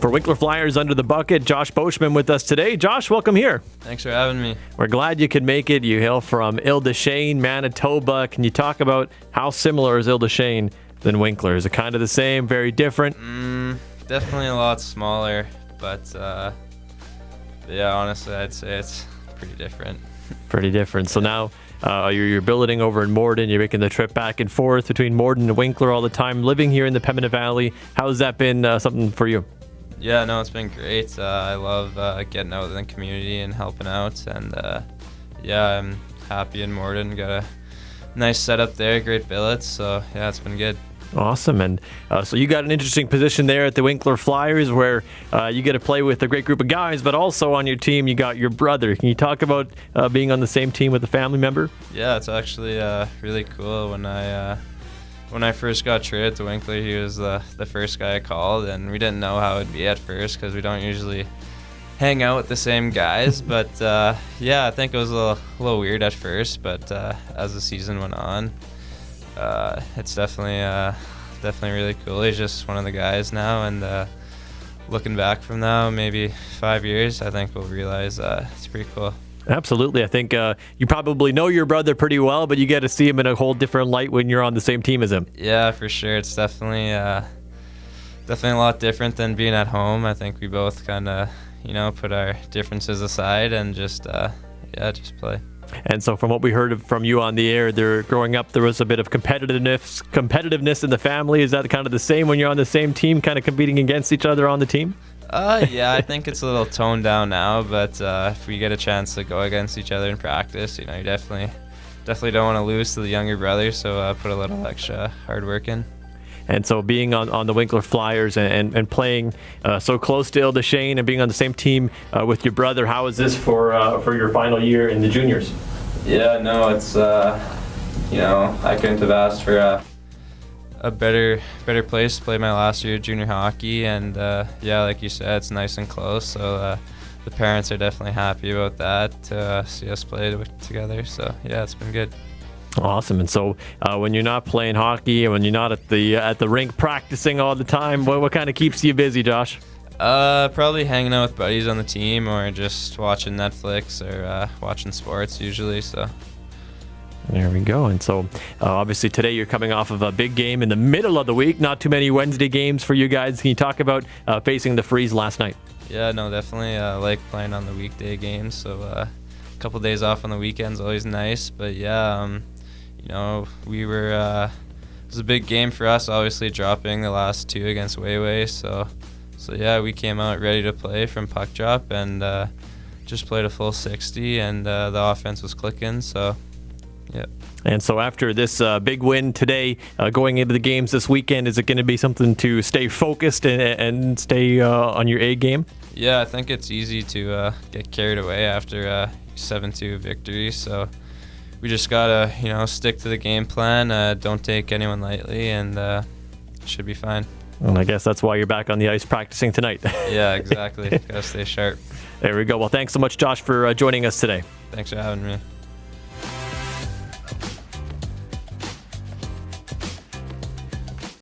For Winkler Flyers Under the Bucket, Josh Beauchemin with us today. Josh, welcome here. Thanks for having me. We're glad you could make it. You hail from Chênes, Manitoba. Can you talk about how similar is Chênes than Winkler? Is it kind of the same, very different? Definitely a lot smaller, but yeah, honestly, I'd say it's pretty different. Pretty different. So now you're billeting over in Morden. You're making the trip back and forth between Morden and Winkler all the time, living here in the Pembina Valley. How has that been something for you? Yeah, no, it's been great. I love getting out in the community and helping out, and yeah, I'm happy in Morden. Got a nice setup there, great billets, so yeah, it's been good. Awesome. And so you got an interesting position there at the Winkler Flyers where you get to play with a great group of guys, but also on your team you got your brother. Can you talk about being on the same team with a family member? Yeah, it's actually really cool. When I first got traded to Winkler, he was the first guy I called, and we didn't know how it'd be at first because we don't usually hang out with the same guys. But yeah, I think it was a little weird at first, but as the season went on, it's definitely really cool. He's just one of the guys now, and looking back from now, maybe 5 years, I think we'll realize it's pretty cool. Absolutely. I think you probably know your brother pretty well, but you get to see him in a whole different light when you're on the same team as him. Yeah, for sure. It's definitely a lot different than being at home. I think we both kind of, put our differences aside and just play. And so from what we heard from you on the air, growing up, there was a bit of competitiveness in the family. Is that kind of the same when you're on the same team, kind of competing against each other on the team? Yeah, I think it's a little toned down now, but if we get a chance to go against each other in practice, you definitely don't want to lose to the younger brother, so put a little extra hard work in. And so being on the Winkler Flyers and playing so close to Chênes and being on the same team with your brother, how is this for your final year in the juniors? Yeah, no, it's, I couldn't have asked for a better place to play my last year of junior hockey, and yeah, like you said, it's nice and close, so the parents are definitely happy about that, to see us play together, so yeah, it's been good. Awesome. And so when you're not playing hockey and when you're not at the rink practicing all the time, what kind of keeps you busy, Josh? Probably hanging out with buddies on the team or just watching Netflix or watching sports usually, so. There we go. And so obviously today you're coming off of a big game in the middle of the week. Not too many Wednesday games for you guys. Can you talk about facing the Freeze last night? Yeah, no, definitely like playing on the weekday games. So a couple days off on the weekends always nice. But yeah, we were it was a big game for us, obviously dropping the last two against Weiwei. So yeah, we came out ready to play from puck drop and just played a full 60, and the offense was clicking. So. Yeah. And so after this big win today, going into the games this weekend, is it going to be something to stay focused and stay on your A game? Yeah, I think it's easy to get carried away after a 7-2 victory. So we just got to, stick to the game plan, don't take anyone lightly, and it should be fine. And I guess that's why you're back on the ice practicing tonight. Yeah, exactly. Got to stay sharp. There we go. Well, thanks so much, Josh, for joining us today. Thanks for having me.